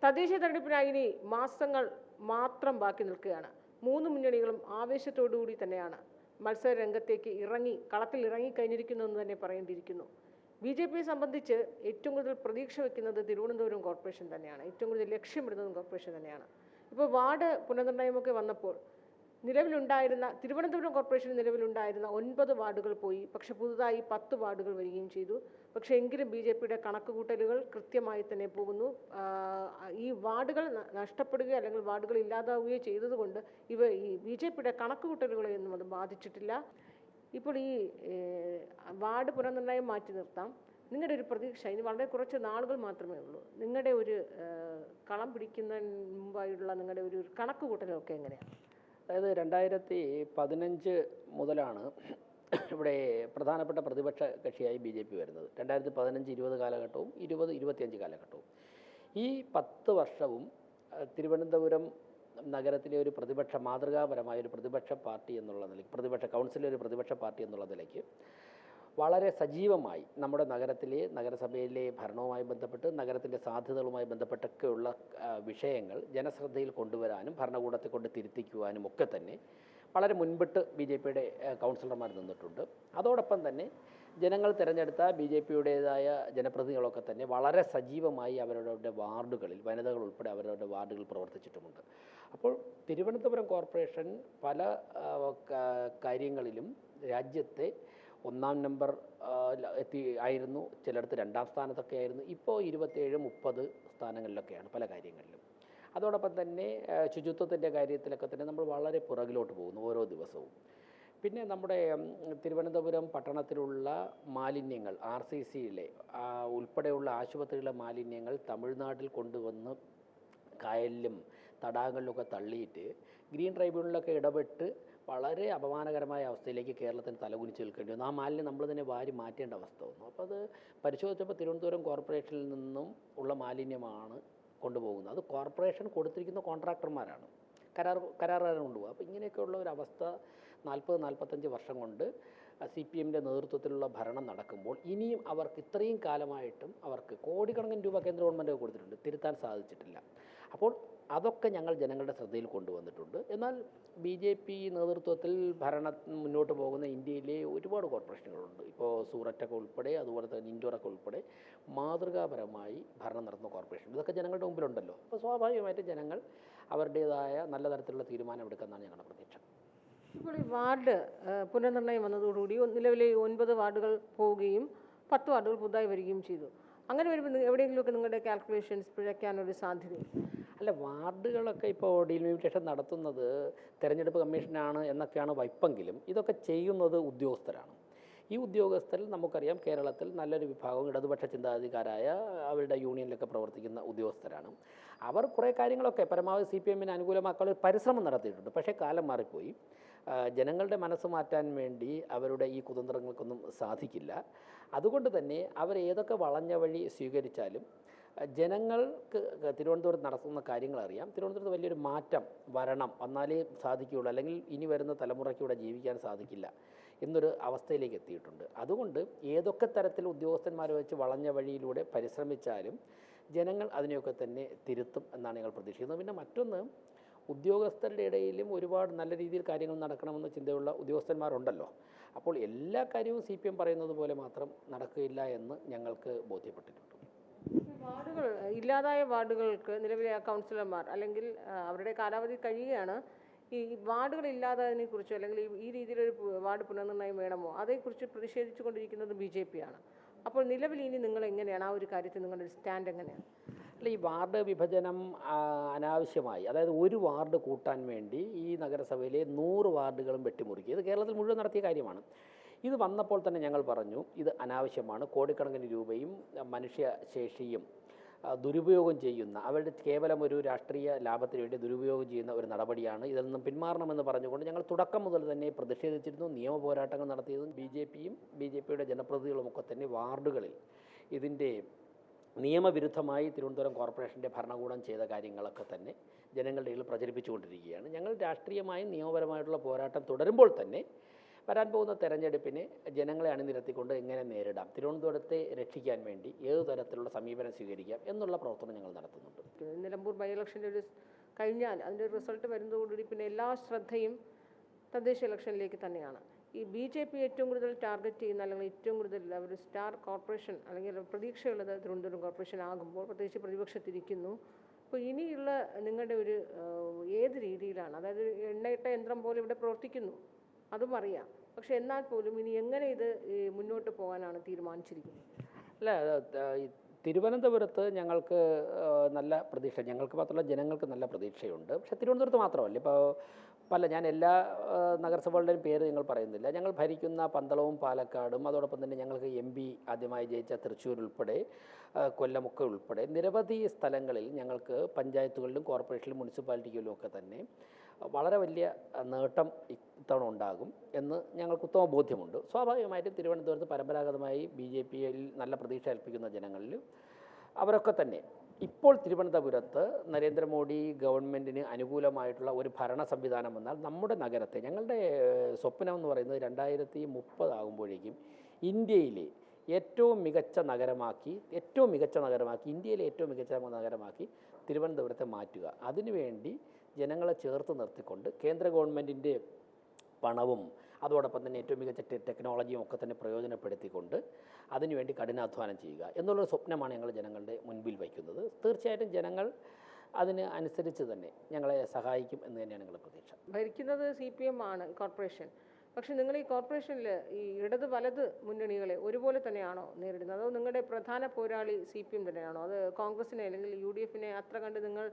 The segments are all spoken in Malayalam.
തദ്ദേശ തെരഞ്ഞെടുപ്പിനായി ഇനി മാസങ്ങൾ മാത്രം ബാക്കി നിൽക്കുകയാണ്. മൂന്ന് മുന്നണികളും ആവേശത്തോടുകൂടി തന്നെയാണ് മത്സര രംഗത്തേക്ക് കളത്തിൽ ഇറങ്ങിക്കഴിഞ്ഞിരിക്കുന്നതെന്ന് തന്നെ പറയേണ്ടിയിരിക്കുന്നു. ബി.ജെ.പിയെ സംബന്ധിച്ച് ഏറ്റവും കൂടുതൽ പ്രതീക്ഷ വയ്ക്കുന്നത് തിരുവനന്തപുരം കോർപ്പറേഷൻ തന്നെയാണ്. ഏറ്റവും കൂടുതൽ ലക്ഷ്യമിടുന്നതും കോർപ്പറേഷൻ തന്നെയാണ്. ഇപ്പോൾ വാർഡ് പുനർനിർണ്ണയമൊക്കെ വന്നപ്പോൾ തിരുവനന്തപുരം കോർപ്പറേഷൻ നിലവിലുണ്ടായിരുന്ന 9 വാർഡുകൾ പോയി. പക്ഷെ പുതുതായി 10 വാർഡുകൾ വരികയും ചെയ്തു. പക്ഷേ എങ്കിലും ബി.ജെ.പിയുടെ കണക്കുകൂട്ടലുകൾ കൃത്യമായി തന്നെ പോകുന്നു. ഈ വാർഡുകൾ നഷ്ടപ്പെടുകയോ അല്ലെങ്കിൽ വാർഡുകൾ ഇല്ലാതാവുകയോ ചെയ്തതുകൊണ്ട് ഈ ബി.ജെ.പിയുടെ കണക്കുകൂട്ടലുകളെയൊന്നും അത് ബാധിച്ചിട്ടില്ല. ഇപ്പോൾ ഈ വാർഡ് പുനർനിർണ്ണയം മാറ്റി നിർത്താം. നിങ്ങളുടെ ഒരു പ്രതീക്ഷ, ഇനി വളരെ കുറച്ച് നാളുകൾ മാത്രമേ ഉള്ളൂ. നിങ്ങളുടെ ഒരു കളം പിടിക്കുന്നതിന് മുമ്പായുള്ള നിങ്ങളുടെ ഒരു കണക്കുകൂട്ടലൊക്കെ എങ്ങനെയാണ്? അതായത് 2015 മുതലാണ് ഇവിടെ പ്രധാനപ്പെട്ട പ്രതിപക്ഷ കക്ഷിയായി ബി.ജെ.പി വരുന്നത്. 2015-20 കാലഘട്ടവും 20-25 കാലഘട്ടവും ഈ 10 വർഷവും തിരുവനന്തപുരം നഗരത്തിലെ ഒരു മാതൃകാപരമായ ഒരു പ്രതിപക്ഷ പാർട്ടി എന്നുള്ള നിലയ്ക്ക്, കൗൺസിലെ ഒരു പ്രതിപക്ഷ പാർട്ടി എന്നുള്ള നിലയ്ക്ക് വളരെ സജീവമായി നമ്മുടെ നഗരസഭയിലെ ഭരണവുമായി ബന്ധപ്പെട്ട് നഗരത്തിൻ്റെ സാധ്യതകളുമായി ബന്ധപ്പെട്ടൊക്കെയുള്ള വിഷയങ്ങൾ ജനശ്രദ്ധയിൽ കൊണ്ടുവരാനും ഭരണകൂടത്തെ കൊണ്ട് തിരുത്തിക്കുവാനും ഒക്കെ തന്നെ വളരെ മുൻപിട്ട് ബി.ജെ.പിയുടെ കൗൺസിലർമാർ നിന്നിട്ടുണ്ട്. അതോടൊപ്പം തന്നെ ജനങ്ങൾ തിരഞ്ഞെടുത്ത ബി.ജെ.പിയുടേതായ ജനപ്രതിനിധികളൊക്കെ തന്നെ വളരെ സജീവമായി അവരവരുടെ വാർഡുകളിൽ, വനിതകൾ ഉൾപ്പെടെ അവരവരുടെ വാർഡുകളിൽ പ്രവർത്തിച്ചിട്ടുമുണ്ട്. അപ്പോൾ തിരുവനന്തപുരം കോർപ്പറേഷൻ പല കാര്യങ്ങളിലും രാജ്യത്തെ 1-ാം നമ്പർ ആയിരുന്നു, ചിലയിടത്ത് 2-ാം സ്ഥാനത്തൊക്കെ ആയിരുന്നു. ഇപ്പോൾ 27-30 സ്ഥാനങ്ങളിലൊക്കെയാണ് പല കാര്യങ്ങളിലും. അതോടൊപ്പം തന്നെ ശുചിത്വത്തിൻ്റെ കാര്യത്തിലൊക്കെ തന്നെ നമ്മൾ വളരെ പുറകിലോട്ട് പോകുന്നു ഓരോ ദിവസവും. പിന്നെ നമ്മുടെ തിരുവനന്തപുരം പട്ടണത്തിലുള്ള മാലിന്യങ്ങൾ, RCCയിലെ ഉൾപ്പെടെയുള്ള ആശുപത്രികളിലെ മാലിന്യങ്ങൾ തമിഴ്നാട്ടിൽ കൊണ്ടുവന്ന് കായലിലും തടാകങ്ങളിലൊക്കെ തള്ളിയിട്ട് ഗ്രീൻ ട്രൈബ്യൂണലിലൊക്കെ ഇടപെട്ട് വളരെ അപമാനകരമായ അവസ്ഥയിലേക്ക് കേരളത്തിന് തലകുനിച്ച് നിൽക്കേണ്ടി വന്നു. ആ മാലിന്യം നമ്മൾ തന്നെ വാരി മാറ്റേണ്ട അവസ്ഥ വന്നു. അപ്പോൾ അത് പരിശോധിച്ചപ്പോൾ തിരുവനന്തപുരം കോർപ്പറേഷനിൽ നിന്നും ഉള്ള മാലിന്യമാണ് കൊണ്ടുപോകുന്നത്. അത് കോർപ്പറേഷൻ കൊടുത്തിരിക്കുന്ന കോൺട്രാക്ടർമാരാണ്, കരാറുകാരാണ് കൊണ്ടുപോകുക. അപ്പോൾ ഇങ്ങനെയൊക്കെയുള്ള ഒരു അവസ്ഥ 40-45 വർഷം കൊണ്ട് CPMൻ്റെ നേതൃത്വത്തിലുള്ള ഭരണം നടക്കുമ്പോൾ ഇനിയും അവർക്ക് ഇത്രയും കാലമായിട്ടും അവർക്ക് കോടിക്കണക്കിന് രൂപ കേന്ദ്ര ഗവൺമെൻറ് കൊടുത്തിട്ടുണ്ട്, തിരുത്താൻ സാധിച്ചിട്ടില്ല. അപ്പോൾ അതൊക്കെ ഞങ്ങൾ ജനങ്ങളുടെ ശ്രദ്ധയിൽ കൊണ്ടുവന്നിട്ടുണ്ട്. എന്നാൽ ബി.ജെ.പി നേതൃത്വത്തിൽ ഭരണം മുന്നോട്ട് പോകുന്ന ഇന്ത്യയിലെ ഒരുപാട് കോർപ്പറേഷനുകളുണ്ട്. ഇപ്പോൾ സൂററ്റൊക്കെ ഉൾപ്പെടെ, അതുപോലെ തന്നെ ഇൻഡോറൊക്കെ ഉൾപ്പെടെ മാതൃകാപരമായി ഭരണം നടത്തുന്ന കോർപ്പറേഷൻ, ഇതൊക്കെ ജനങ്ങളുടെ മുമ്പിലുണ്ടല്ലോ. അപ്പോൾ സ്വാഭാവികമായിട്ട് ജനങ്ങൾ അവരുടേതായ നല്ല തരത്തിലുള്ള തീരുമാനം എടുക്കുമെന്നാണ് ഞങ്ങളുടെ പ്രതീക്ഷ. ഇപ്പോൾ ഈ വാർഡ് പുനർനിർണ്ണയം വന്നതോടുകൂടി നിലവിലെ 9 വാർഡുകൾ പോവുകയും 10 വാർഡുകൾ പുതുതായി വരികയും ചെയ്തു. അങ്ങനെ വരുമ്പോൾ എവിടെയെങ്കിലുമൊക്കെ നിങ്ങളുടെ കാൽക്കുലേഷൻസ് പിഴയ്ക്കാനൊരു സാധ്യതയുണ്ട്? അല്ല, വാർഡുകളൊക്കെ ഇപ്പോൾ ഡീലിമിറ്റേഷൻ നടത്തുന്നത് തെരഞ്ഞെടുപ്പ് കമ്മീഷനാണ് എന്നൊക്കെയാണ് വയ്പ്പെങ്കിലും ഇതൊക്കെ ചെയ്യുന്നത് ഉദ്യോഗസ്ഥരാണ്. ഈ ഉദ്യോഗസ്ഥരിൽ നമുക്കറിയാം കേരളത്തിൽ നല്ലൊരു വിഭാഗം ഇടതുപക്ഷ ചിന്താഗതിക്കാരായ അവരുടെ യൂണിയനിലൊക്കെ പ്രവർത്തിക്കുന്ന ഉദ്യോഗസ്ഥരാണ്. അവർ കുറേ കാര്യങ്ങളൊക്കെ പരമാവധി CPMന് അനുകൂലമാക്കാനുള്ള ഒരു പരിശ്രമം നടത്തിയിട്ടുണ്ട്. പക്ഷേ കാലം മാറിപ്പോയി. ജനങ്ങളുടെ മനസ്സ് മാറ്റാൻ വേണ്ടി അവരുടെ ഈ കുതന്ത്രങ്ങൾക്കൊന്നും സാധിക്കില്ല. അതുകൊണ്ട് തന്നെ അവർ ഏതൊക്കെ വളഞ്ഞ വഴി സ്വീകരിച്ചാലും ജനങ്ങൾക്ക് തിരുവനന്തപുരത്ത് നടത്തുന്ന കാര്യങ്ങൾ അറിയാം. തിരുവനന്തപുരത്ത് വലിയൊരു മാറ്റം വന്നാലേ സാധിക്കുകയുള്ളൂ, അല്ലെങ്കിൽ ഇനി വരുന്ന തലമുറയ്ക്ക് ഇവിടെ ജീവിക്കാൻ സാധിക്കില്ല എന്നൊരു അവസ്ഥയിലേക്ക് എത്തിയിട്ടുണ്ട്. അതുകൊണ്ട് ഏതൊക്കെ തരത്തിൽ ഉദ്യോഗസ്ഥന്മാരെ വെച്ച് വളഞ്ഞ വഴിയിലൂടെ പരിശ്രമിച്ചാലും ജനങ്ങൾ അതിനെയൊക്കെ തന്നെ തിരുത്തും എന്നാണ് ഞങ്ങൾ പ്രതീക്ഷിക്കുന്നത്. പിന്നെ മറ്റൊന്ന്, ഉദ്യോഗസ്ഥരുടെ ഇടയിലും ഒരുപാട് നല്ല രീതിയിൽ കാര്യങ്ങൾ നടക്കണമെന്ന ചിന്തയുള്ള ഉദ്യോഗസ്ഥന്മാരുണ്ടല്ലോ. അപ്പോൾ എല്ലാ കാര്യവും CPM പറയുന്നത് പോലെ മാത്രം നടക്കുകയില്ല എന്ന് ഞങ്ങൾക്ക് ബോധ്യപ്പെട്ടിട്ടുണ്ട്. ഇല്ലാതായ വാർഡുകൾക്ക് നിലവിലെ കൗൺസിലർമാർ അല്ലെങ്കിൽ അവരുടെ കാലാവധി കഴിയുകയാണ്. ഈ വാർഡുകൾ ഇല്ലാതായതിനെ കുറിച്ചോ അല്ലെങ്കിൽ ഈ രീതിയിലൊരു വാർഡ് പുനർനിർണ്ണയം വേണമോ അതേക്കുറിച്ച് പ്രതിഷേധിച്ചു കൊണ്ടിരിക്കുന്നത് BJP-യാണ്. അപ്പോൾ നിലവിൽ ഇനി നിങ്ങൾ എങ്ങനെയാണ് ആ ഒരു കാര്യത്തിൽ നിങ്ങളുടെ സ്റ്റാൻഡ് എങ്ങനെയാണ്? അല്ല, ഈ വാർഡ് വിഭജനം അനാവശ്യമായി, അതായത് ഒരു വാർഡ് കൂട്ടാൻ വേണ്ടി ഈ നഗരസഭയിലെ 100 വാർഡുകളും വെട്ടിമുറുക്കി, ഇത് കേരളത്തിൽ മുഴുവൻ നടത്തിയ കാര്യമാണ്. ഇത് വന്നപ്പോൾ തന്നെ ഞങ്ങൾ പറഞ്ഞു ഇത് അനാവശ്യമാണ്. കോടിക്കണക്കിന് രൂപയും മനുഷ്യശേഷിയും ദുരുപയോഗം ചെയ്യുന്ന, അവരുടെ കേവലം ഒരു രാഷ്ട്രീയ ലാഭത്തിന് വേണ്ടി ദുരുപയോഗം ചെയ്യുന്ന ഒരു നടപടിയാണ്. ഇതിൽ നിന്നും പിന്മാറണമെന്ന് പറഞ്ഞുകൊണ്ട് ഞങ്ങൾ തുടക്കം മുതൽ തന്നെ പ്രതിഷേധിച്ചിരുന്നു. നിയമ പോരാട്ടങ്ങൾ നടത്തിയതും BJPയുടെ ജനപ്രതിനിധികളുമൊക്കെ തന്നെ വാർഡുകളിൽ ഇതിൻ്റെ നിയമവിരുദ്ധമായി തിരുവനന്തപുരം കോർപ്പറേഷൻ്റെ ഭരണകൂടം ചെയ്ത കാര്യങ്ങളൊക്കെ തന്നെ ജനങ്ങളുടെ ഇടയിൽ പ്രചരിപ്പിച്ചുകൊണ്ടിരിക്കുകയാണ്. ഞങ്ങൾ രാഷ്ട്രീയമായും നിയമപരമായിട്ടുള്ള പോരാട്ടം തുടരുമ്പോൾ തന്നെ വരാൻ പോകുന്ന തെരഞ്ഞെടുപ്പിനെ ജനങ്ങളെ അണിനിരത്തിക്കൊണ്ട് എങ്ങനെ നേരിടാം, തിരുവനന്തപുരത്തെ രക്ഷിക്കാൻ വേണ്ടി ഏതു തരത്തിലുള്ള സമീപനം സ്വീകരിക്കാം എന്നുള്ള പ്രവർത്തനം ഞങ്ങൾ നടത്തുന്നുണ്ട്. നിലമ്പൂർ ബൈ ഇലക്ഷൻ്റെ കഴിഞ്ഞാൽ അതിൻ്റെ റിസൾട്ട് വരുന്നതോടുകൂടി പിന്നെ എല്ലാ ശ്രദ്ധയും തദ്ദേശ ഇലക്ഷനിലേക്ക് തന്നെയാണ്. ഈ BJP ഏറ്റവും കൂടുതൽ ടാർഗറ്റ് ചെയ്യുന്ന അല്ലെങ്കിൽ ഏറ്റവും കൂടുതൽ ഒരു സ്റ്റാർ കോർപ്പറേഷൻ അല്ലെങ്കിൽ പ്രതീക്ഷയുള്ളത് തിരുവനന്തപുരം കോർപ്പറേഷൻ ആകുമ്പോൾ പ്രത്യേകിച്ച് പ്രതിപക്ഷത്തിരിക്കുന്നു. അപ്പോൾ ഇനിയുള്ള നിങ്ങളുടെ ഒരു ഏത് രീതിയിലാണ്, അതായത് എണ്ണയിട്ട യന്ത്രം പോലെ ഇവിടെ പ്രവർത്തിക്കുന്നു, അതും അറിയാം. പക്ഷെ എന്നാൽ പോലും ഇനി എങ്ങനെ ഇത് മുന്നോട്ട് പോകാനാണ് തീരുമാനിച്ചിരിക്കുന്നത്? അല്ല, തിരുവനന്തപുരത്ത് ഞങ്ങൾക്ക് നല്ല പ്രതീക്ഷ, ഞങ്ങൾക്ക് മാത്രമല്ല ജനങ്ങൾക്ക് നല്ല പ്രതീക്ഷയുണ്ട്. പക്ഷേ തിരുവനന്തപുരത്ത് മാത്രമല്ല, ഇപ്പോൾ ഞാൻ എല്ലാ നഗരസഭകളുടെയും പേര് ഞങ്ങൾ പറയുന്നില്ല. ഞങ്ങൾ ഭരിക്കുന്ന പന്തളവും പാലക്കാടും അതോടൊപ്പം തന്നെ ഞങ്ങൾക്ക് MP ആദ്യമായി ജയിച്ച തൃശ്ശൂർ ഉൾപ്പെടെ കൊല്ലമൊക്കെ ഉൾപ്പെടെ നിരവധി സ്ഥലങ്ങളിൽ ഞങ്ങൾക്ക് പഞ്ചായത്തുകളിലും കോർപ്പറേഷനിലും മുനിസിപ്പാലിറ്റികളിലും ഒക്കെ തന്നെ വളരെ വലിയ നേട്ടം ഇത്തവണ ഉണ്ടാകും എന്ന് ഞങ്ങൾക്ക് ഉത്തമ ബോധ്യമുണ്ട്. സ്വാഭാവികമായിട്ടും തിരുവനന്തപുരത്ത് പരമ്പരാഗതമായി BJPയിൽ നല്ല പ്രതീക്ഷ ഏൽപ്പിക്കുന്ന ജനങ്ങളിൽ അവരൊക്കെ തന്നെ ഇപ്പോൾ തിരുവനന്തപുരത്ത് നരേന്ദ്രമോദി ഗവൺമെൻറ്റിന് അനുകൂലമായിട്ടുള്ള ഒരു ഭരണ സംവിധാനം വന്നാൽ നമ്മുടെ നഗരത്തെ, ഞങ്ങളുടെ സ്വപ്നം എന്ന് പറയുന്നത് 2030 ആകുമ്പോഴേക്കും ഇന്ത്യയിലെ ഏറ്റവും മികച്ച നഗരമാക്കി ഇന്ത്യയിലെ ഏറ്റവും മികച്ച നഗരമാക്കി തിരുവനന്തപുരത്തെ മാറ്റുക. അതിനുവേണ്ടി ജനങ്ങളെ ചേർത്ത് നിർത്തിക്കൊണ്ട് കേന്ദ്ര ഗവൺമെൻറ്റിൻ്റെ പണവും അതോടൊപ്പം തന്നെ ഏറ്റവും മികച്ച ടെക്നോളജിയും ഒക്കെ തന്നെ പ്രയോജനപ്പെടുത്തിക്കൊണ്ട് അതിനുവേണ്ടി കഠിനാധ്വാനം ചെയ്യുക എന്നുള്ളൊരു സ്വപ്നമാണ് ഞങ്ങൾ ജനങ്ങളുടെ മുൻപിൽ വയ്ക്കുന്നത്. തീർച്ചയായിട്ടും ജനങ്ങൾ അതിന് അനുസരിച്ച് തന്നെ ഞങ്ങളെ സഹായിക്കും എന്ന് തന്നെയാണ് ഞങ്ങളുടെ പ്രതീക്ഷ. ഭരിക്കുന്നത് CPM ആണ് കോർപ്പറേഷൻ. പക്ഷെ നിങ്ങൾ ഈ കോർപ്പറേഷനിൽ ഈ ഇടത് വലത് മുന്നണികളെ ഒരുപോലെ തന്നെയാണോ നേരിടുന്നത്? അതോ നിങ്ങളുടെ പ്രധാന പോരാളി CPM തന്നെയാണോ? അത് കോൺഗ്രസിനെ അല്ലെങ്കിൽ UDFനെ അത്ര കണ്ട് നിങ്ങൾ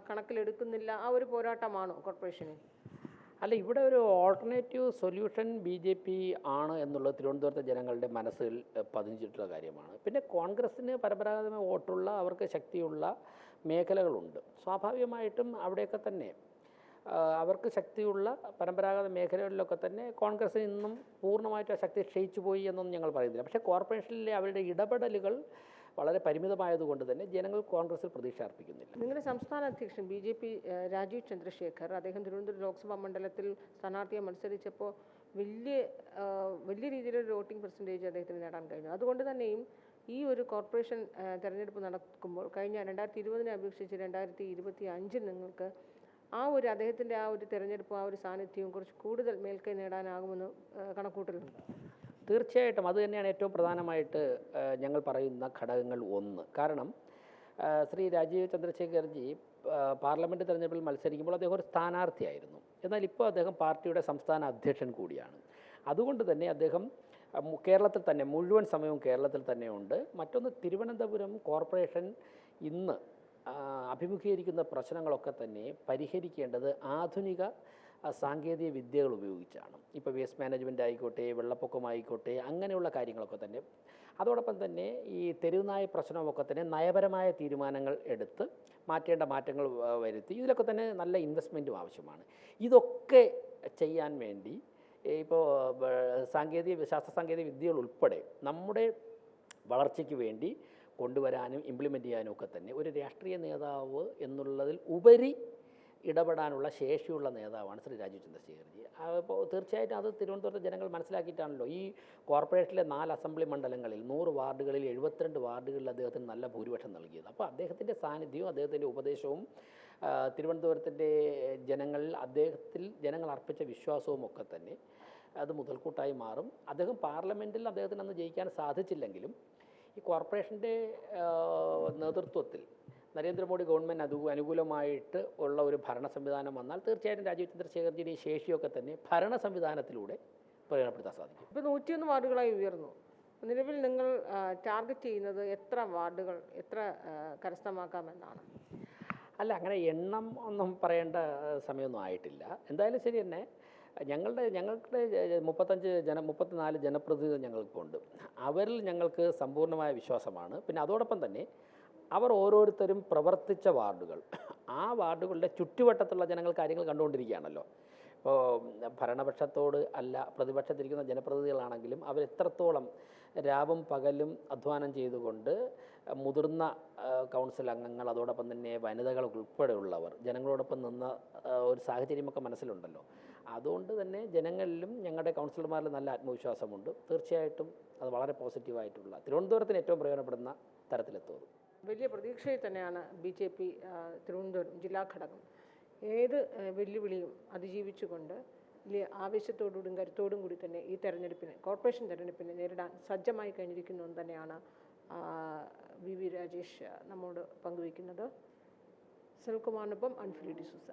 കണക്കിലെടുക്കുന്നില്ല? ആ ഒരു പോരാട്ടമാണോ കോർപ്പറേഷന്? അല്ല, ഇവിടെ ഒരു ഓൾട്ടർനേറ്റീവ് സൊല്യൂഷൻ BJP ആണ് എന്നുള്ളത് തിരുവനന്തപുരത്തെ ജനങ്ങളുടെ മനസ്സിൽ പതിഞ്ഞിട്ടുള്ള കാര്യമാണ്. പിന്നെ കോൺഗ്രസ്സിന് പരമ്പരാഗതമായ വോട്ടുള്ള, അവർക്ക് ശക്തിയുള്ള മേഖലകളുണ്ട്. സ്വാഭാവികമായിട്ടും അവിടെയൊക്കെ തന്നെ അവർക്ക് ശക്തിയുള്ള പരമ്പരാഗത മേഖലകളിലൊക്കെ തന്നെ കോൺഗ്രസ്സിന് ഇന്നും പൂർണ്ണമായിട്ട് ആ ശക്തി ക്ഷയിച്ചു പോയി എന്നൊന്നും ഞങ്ങൾ പറയുന്നില്ല. പക്ഷേ കോർപ്പറേഷനിലെ അവരുടെ ഇടപെടലുകൾ വളരെ പരിമിതമായതുകൊണ്ട് തന്നെ ജനങ്ങൾ കോൺഗ്രസിൽ പ്രതീക്ഷ അർപ്പിക്കുന്നില്ല. നിങ്ങളുടെ സംസ്ഥാന അധ്യക്ഷൻ BJP രാജീവ് ചന്ദ്രശേഖർ, അദ്ദേഹം തിരുവനന്തപുരം ലോക്സഭാ മണ്ഡലത്തിൽ സ്ഥാനാർത്ഥിയെ മത്സരിച്ചപ്പോൾ വലിയ രീതിയിലൊരു വോട്ടിംഗ് പെർസെൻറ്റേജ് അദ്ദേഹത്തിന് നേടാൻ കഴിഞ്ഞു. അതുകൊണ്ട് തന്നെയും ഈ ഒരു കോർപ്പറേഷൻ തെരഞ്ഞെടുപ്പ് നടക്കുമ്പോൾ കഴിഞ്ഞ 2020 അപേക്ഷിച്ച് 2025 നിങ്ങൾക്ക് അദ്ദേഹത്തിൻ്റെ ആ ഒരു തെരഞ്ഞെടുപ്പും ആ ഒരു സാന്നിധ്യവും കുറച്ച് കൂടുതൽ മേൽക്കൈ നേടാനാകുമെന്ന് കണക്കൂട്ടലുണ്ട്. തീർച്ചയായിട്ടും അത് തന്നെയാണ് ഏറ്റവും പ്രധാനമായിട്ട് ഞങ്ങൾ പറയുന്ന ഘടകങ്ങൾ. ഒന്ന്, കാരണം ശ്രീ രാജീവ് ചന്ദ്രശേഖർജി പാർലമെൻറ്റ് തെരഞ്ഞെടുപ്പിൽ മത്സരിക്കുമ്പോൾ അദ്ദേഹം ഒരു സ്ഥാനാർത്ഥിയായിരുന്നു. എന്നാൽ ഇപ്പോൾ അദ്ദേഹം പാർട്ടിയുടെ സംസ്ഥാന അധ്യക്ഷൻ കൂടിയാണ്. അതുകൊണ്ട് തന്നെ അദ്ദേഹം കേരളത്തിൽ തന്നെ മുഴുവൻ സമയവും കേരളത്തിൽ തന്നെയുണ്ട്. മറ്റൊന്ന്, തിരുവനന്തപുരം കോർപ്പറേഷൻ ഇന്ന് അഭിമുഖീകരിക്കുന്ന പ്രശ്നങ്ങളൊക്കെ തന്നെ പരിഹരിക്കേണ്ടത് ആധുനിക സാങ്കേതിക വിദ്യകൾ ഉപയോഗിച്ചാണ്. ഇപ്പോൾ വേസ്റ്റ് മാനേജ്മെൻ്റ് ആയിക്കോട്ടെ, വെള്ളപ്പൊക്കമായിക്കോട്ടെ, അങ്ങനെയുള്ള കാര്യങ്ങളൊക്കെ തന്നെ. അതോടൊപ്പം തന്നെ ഈ തെരുവുനായ പ്രശ്നമൊക്കെ തന്നെ നയപരമായ തീരുമാനങ്ങൾ എടുത്ത് മാറ്റേണ്ട മാറ്റങ്ങൾ വരുത്തി ഇതിലൊക്കെ തന്നെ നല്ല ഇൻവെസ്റ്റ്മെൻറ്റും ആവശ്യമാണ്. ഇതൊക്കെ ചെയ്യാൻ വേണ്ടി ഇപ്പോൾ ശാസ്ത്ര സാങ്കേതിക വിദ്യകൾ ഉൾപ്പെടെ നമ്മുടെ വളർച്ചയ്ക്ക് വേണ്ടി കൊണ്ടുവരാനും ഇംപ്ലിമെൻ്റ് ചെയ്യാനും ഒക്കെ തന്നെ ഒരു രാഷ്ട്രീയ നേതാവ് എന്നുള്ളതിൽ ഉപരി ഇടപെടാനുള്ള ശേഷിയുള്ള നേതാവാണ് ശ്രീ രാജീവ് ചന്ദ്രശേഖർജി. അപ്പോൾ തീർച്ചയായിട്ടും അത് തിരുവനന്തപുരത്തെ ജനങ്ങൾ മനസ്സിലാക്കിയിട്ടാണല്ലോ ഈ കോർപ്പറേഷനിലെ 4 അസംബ്ലി മണ്ഡലങ്ങളിൽ 100 വാർഡുകളിൽ 72 വാർഡുകളിൽ അദ്ദേഹത്തിന് നല്ല ഭൂരിപക്ഷം നൽകിയത്. അപ്പോൾ അദ്ദേഹത്തിൻ്റെ സാന്നിധ്യവും അദ്ദേഹത്തിൻ്റെ ഉപദേശവും തിരുവനന്തപുരത്തിൻ്റെ ജനങ്ങൾ അർപ്പിച്ച വിശ്വാസവും ഒക്കെ തന്നെ അത് മുതൽക്കൂട്ടായി മാറും. അദ്ദേഹം പാർലമെൻറ്റിൽ അദ്ദേഹത്തിന് അന്ന് ജയിക്കാൻ സാധിച്ചില്ലെങ്കിലും ഈ കോർപ്പറേഷൻ്റെ നേതൃത്വത്തിൽ നരേന്ദ്രമോദി ഗവൺമെൻറ് അനുകൂലമായിട്ട് ഉള്ള ഒരു ഭരണ സംവിധാനം വന്നാൽ തീർച്ചയായിട്ടും രാജീവ് ചന്ദ്രശേഖർജിയുടെ ഈ ശേഷിയൊക്കെ തന്നെ ഭരണ സംവിധാനത്തിലൂടെ പ്രയോജനപ്പെടുത്താൻ സാധിക്കും. ഇപ്പോൾ 101 വാർഡുകളായി ഉയർന്നു. നിലവിൽ നിങ്ങൾ ടാർഗറ്റ് ചെയ്യുന്നത് എത്ര വാർഡുകൾ കരസ്ഥമാക്കാമെന്നാണ്? അല്ല, അങ്ങനെ എണ്ണം ഒന്നും പറയേണ്ട സമയമൊന്നും ആയിട്ടില്ല. എന്തായാലും ശരി തന്നെ, ഞങ്ങൾക്ക് 34 ജനപ്രതിനിധികൾ ഞങ്ങൾക്കിപ്പോൾ ഉണ്ട്. അവരിൽ ഞങ്ങൾക്ക് സമ്പൂർണ്ണമായ വിശ്വാസമാണ്. പിന്നെ അതോടൊപ്പം തന്നെ അവർ ഓരോരുത്തരും പ്രവർത്തിച്ച വാർഡുകൾ, ആ വാർഡുകളുടെ ചുറ്റുവട്ടത്തുള്ള ജനങ്ങൾ കാര്യങ്ങൾ കണ്ടുകൊണ്ടിരിക്കുകയാണല്ലോ. ഇപ്പോൾ ഭരണപക്ഷത്തോട് അല്ല പ്രതിപക്ഷത്തിരിക്കുന്ന ജനപ്രതിനിധികളാണെങ്കിലും അവരെത്രത്തോളം രാവും പകലും അധ്വാനം ചെയ്തുകൊണ്ട് മുതിർന്ന കൗൺസിൽ അംഗങ്ങൾ അതോടൊപ്പം തന്നെ വനിതകൾ ഉൾപ്പെടെയുള്ളവർ ജനങ്ങളോടൊപ്പം നിന്ന ഒരു സാഹചര്യമൊക്കെ മനസ്സിലുണ്ടല്ലോ. അതുകൊണ്ട് തന്നെ ജനങ്ങളിലും ഞങ്ങളുടെ കൗൺസിലർമാരിലും നല്ല ആത്മവിശ്വാസമുണ്ട്. തീർച്ചയായിട്ടും അത് വളരെ പോസിറ്റീവായിട്ടുള്ള തിരുവനന്തപുരത്തിന് ഏറ്റവും പ്രയോജനപ്പെടുന്ന തരത്തിലെത്തും. വലിയ പ്രതീക്ഷയിൽ തന്നെയാണ് BJP തിരുവനന്തപുരം ജില്ലാ ഘടകം ഏത് വെല്ലുവിളിയും അതിജീവിച്ചുകൊണ്ട് വലിയ ആവേശത്തോടും കരുത്തോടും കൂടി തന്നെ ഈ തെരഞ്ഞെടുപ്പിനെ കോർപ്പറേഷൻ തെരഞ്ഞെടുപ്പിനെ നേരിടാൻ സജ്ജമായി കഴിഞ്ഞിരിക്കുന്നു എന്ന് തന്നെയാണ് VV രാജേഷ് നമ്മോട് പങ്കുവയ്ക്കുന്നത്. സുനിൽകുമാറിനൊപ്പം അൻഫിലി ഡിസൂസ.